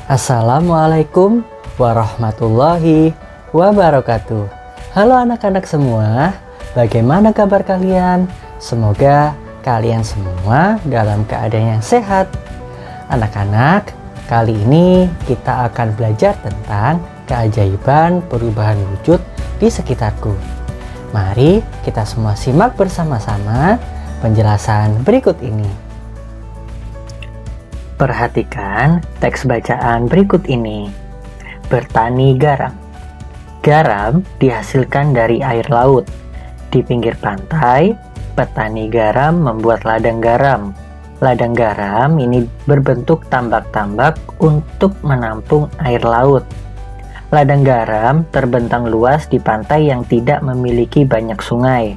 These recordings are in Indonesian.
Assalamualaikum warahmatullahi wabarakatuh. Halo anak-anak semua, bagaimana kabar kalian? Semoga kalian semua dalam keadaan yang sehat. Anak-anak, kali ini kita akan belajar tentang keajaiban perubahan wujud di sekitarku. Mari kita semua simak bersama-sama penjelasan berikut ini. Perhatikan teks bacaan berikut ini. Bertani garam. Garam dihasilkan dari air laut. Di pinggir pantai, petani garam membuat ladang garam. Ladang garam ini berbentuk tambak-tambak untuk menampung air laut. Ladang garam terbentang luas di pantai yang tidak memiliki banyak sungai.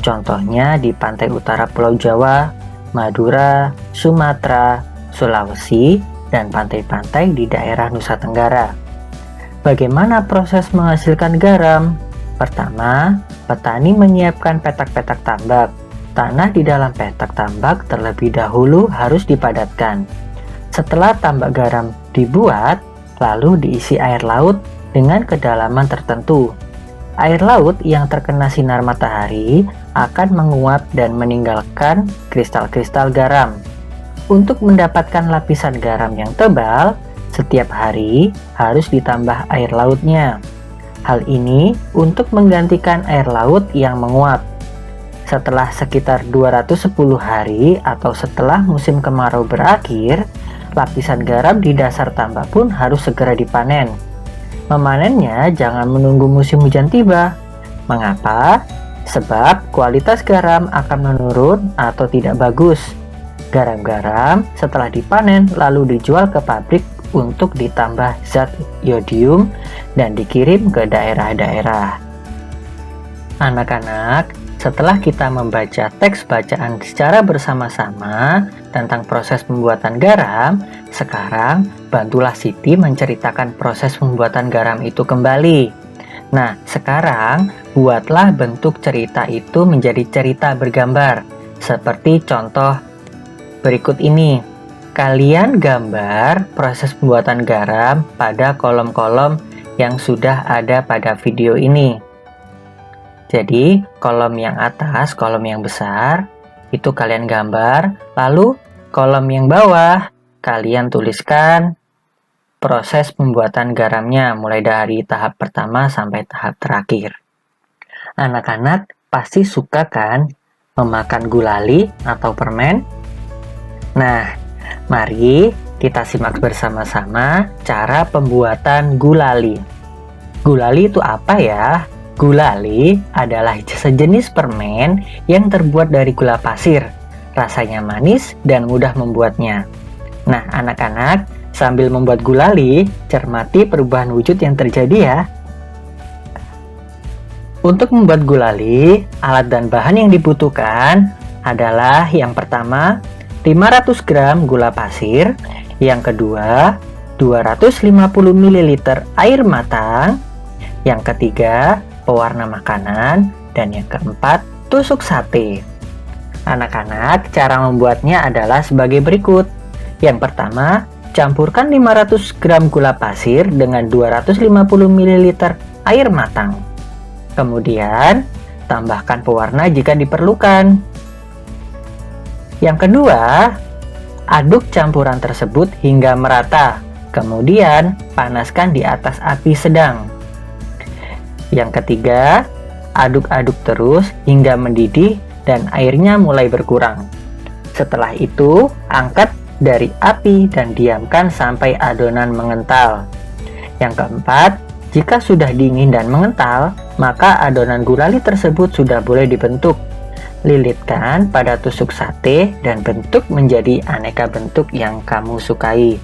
Contohnya di pantai utara Pulau Jawa, Madura, Sumatera, Sulawesi, dan pantai-pantai di daerah Nusa Tenggara. Bagaimana proses menghasilkan garam? Pertama, petani menyiapkan petak-petak tambak. Tanah di dalam petak tambak terlebih dahulu harus dipadatkan. Setelah tambak garam dibuat, lalu diisi air laut dengan kedalaman tertentu. Air laut yang terkena sinar matahari akan menguap dan meninggalkan kristal-kristal garam. Untuk mendapatkan lapisan garam yang tebal, setiap hari harus ditambah air lautnya. Hal ini untuk menggantikan air laut yang menguap. Setelah sekitar 210 hari atau setelah musim kemarau berakhir, lapisan garam di dasar tambak pun harus segera dipanen. Memanennya jangan menunggu musim hujan tiba. Mengapa? Sebab kualitas garam akan menurun atau tidak bagus. Garam-garam setelah dipanen lalu dijual ke pabrik untuk ditambah zat yodium dan dikirim ke daerah-daerah. Anak-anak, setelah kita membaca teks bacaan secara bersama-sama tentang proses pembuatan garam, sekarang bantulah Siti menceritakan proses pembuatan garam itu kembali. Nah, sekarang buatlah bentuk cerita itu menjadi cerita bergambar, seperti contoh berikut ini. Kalian gambar proses pembuatan garam pada kolom-kolom yang sudah ada pada video ini. Jadi, kolom yang atas, kolom yang besar, itu kalian gambar. Lalu, kolom yang bawah, kalian tuliskan proses pembuatan garamnya mulai dari tahap pertama sampai tahap terakhir. Anak-anak pasti suka kan memakan gulali atau permen? Nah, mari kita simak bersama-sama cara pembuatan gulali. Gulali itu apa ya? Gulali adalah sejenis permen yang terbuat dari gula pasir. Rasanya manis dan mudah membuatnya. Nah, anak-anak, sambil membuat gulali, cermati perubahan wujud yang terjadi ya. Untuk membuat gulali, alat dan bahan yang dibutuhkan adalah yang pertama, 500 gram gula pasir, yang kedua 250 ml air matang, yang ketiga pewarna makanan, dan yang keempat tusuk sate. Anak-anak, cara membuatnya adalah sebagai berikut. Yang pertama, campurkan 500 gram gula pasir dengan 250 ml air matang. Kemudian, tambahkan pewarna jika diperlukan. Yang kedua, aduk campuran tersebut hingga merata. Kemudian, panaskan di atas api sedang. Yang ketiga, aduk-aduk terus hingga mendidih dan airnya mulai berkurang. Setelah itu, angkat dari api dan diamkan sampai adonan mengental. Yang keempat, jika sudah dingin dan mengental, maka adonan gulali tersebut sudah boleh dibentuk. Lilitkan pada tusuk sate dan bentuk menjadi aneka bentuk yang kamu sukai.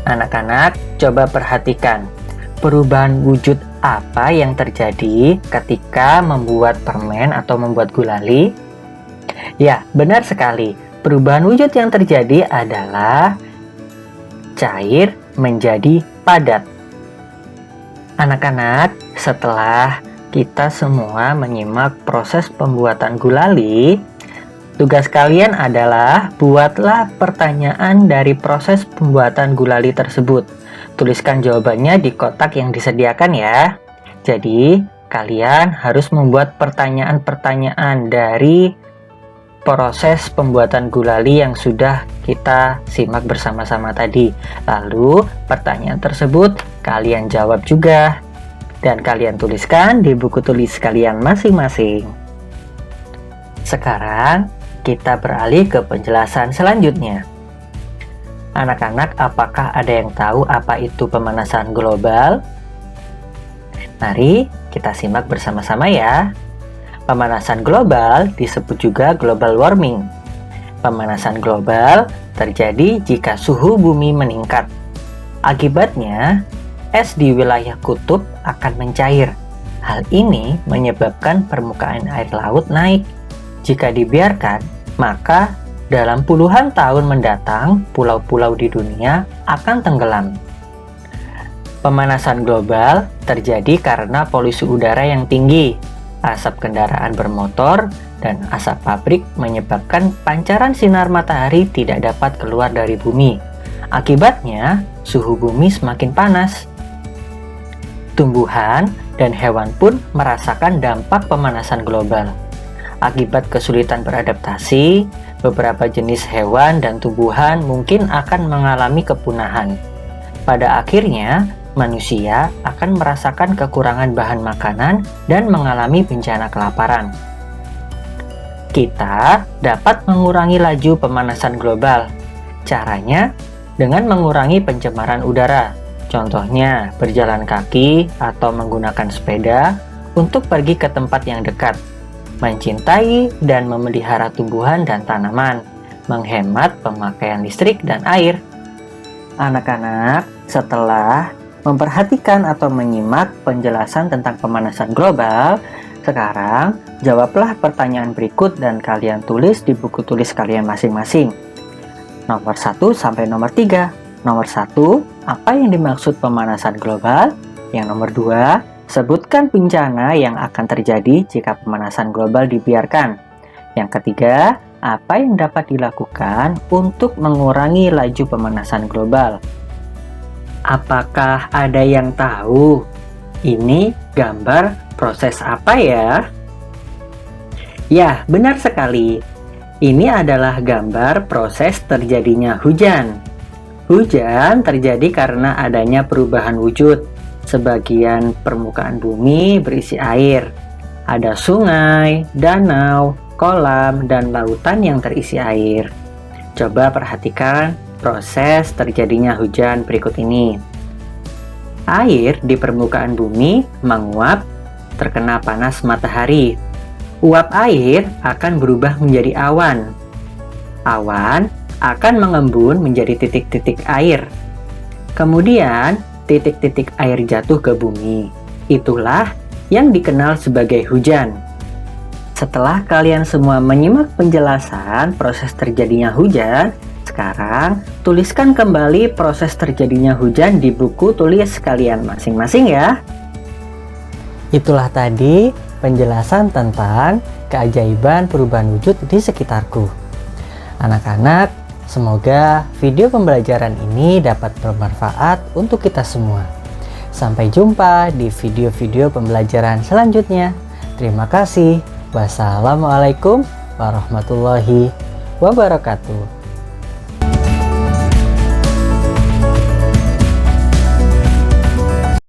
Anak-anak, coba perhatikan perubahan wujud apa yang terjadi ketika membuat permen atau membuat gulali. Ya, benar sekali. Perubahan wujud yang terjadi adalah cair menjadi padat. Anak-anak, setelah kita semua menyimak proses pembuatan gulali, Tugas kalian adalah buatlah pertanyaan dari proses pembuatan gulali tersebut. Tuliskan jawabannya di kotak yang disediakan ya. Jadi, kalian harus membuat pertanyaan-pertanyaan dari proses pembuatan gulali yang sudah kita simak bersama-sama tadi. Lalu, pertanyaan tersebut kalian jawab juga. Dan kalian tuliskan di buku tulis kalian masing-masing. Sekarang, kita beralih ke penjelasan selanjutnya. Anak-anak, apakah ada yang tahu apa itu pemanasan global? Mari kita simak bersama-sama ya. Pemanasan global disebut juga global warming. Pemanasan global terjadi jika suhu bumi meningkat. Akibatnya, es di wilayah kutub akan mencair. Hal ini menyebabkan permukaan air laut naik. Jika dibiarkan, maka dalam puluhan tahun mendatang, pulau-pulau di dunia akan tenggelam. Pemanasan global terjadi karena polusi udara yang tinggi, asap kendaraan bermotor, dan asap pabrik menyebabkan pancaran sinar matahari tidak dapat keluar dari bumi. Akibatnya, suhu bumi semakin panas. Tumbuhan dan hewan pun merasakan dampak pemanasan global. Akibat kesulitan beradaptasi, beberapa jenis hewan dan tumbuhan mungkin akan mengalami kepunahan. Pada akhirnya, manusia akan merasakan kekurangan bahan makanan dan mengalami bencana kelaparan. Kita dapat mengurangi laju pemanasan global. Caranya dengan mengurangi pencemaran udara. Contohnya, berjalan kaki atau menggunakan sepeda untuk pergi ke tempat yang dekat. Mencintai dan memelihara tumbuhan dan tanaman, menghemat pemakaian listrik dan air. Anak-anak, setelah memperhatikan atau menyimak penjelasan tentang pemanasan global, sekarang jawablah pertanyaan berikut dan kalian tulis di buku tulis kalian masing-masing. Nomor 1 sampai nomor 3. Nomor 1, apa yang dimaksud pemanasan global? Yang nomor 2, sebutkan bencana yang akan terjadi jika pemanasan global dibiarkan. Yang ketiga, apa yang dapat dilakukan untuk mengurangi laju pemanasan global? Apakah ada yang tahu? Ini gambar proses apa ya? Ya, benar sekali. Ini adalah gambar proses terjadinya hujan. Hujan terjadi karena adanya perubahan wujud. Sebagian permukaan bumi berisi air. Ada sungai, danau, kolam, dan lautan yang terisi air. Coba perhatikan proses terjadinya hujan berikut ini. Air di permukaan bumi menguap terkena panas matahari. Uap air akan berubah menjadi awan. Awan akan mengembun menjadi titik-titik air. Kemudian, titik-titik air jatuh ke bumi. Itulah yang dikenal sebagai hujan. Setelah kalian semua menyimak penjelasan proses terjadinya hujan, sekarang tuliskan kembali proses terjadinya hujan di buku tulis kalian masing-masing ya. Itulah tadi penjelasan tentang keajaiban perubahan wujud di sekitarku. Anak-anak, semoga video pembelajaran ini dapat bermanfaat untuk kita semua. Sampai jumpa di video-video pembelajaran selanjutnya. Terima kasih. Wassalamualaikum warahmatullahi wabarakatuh.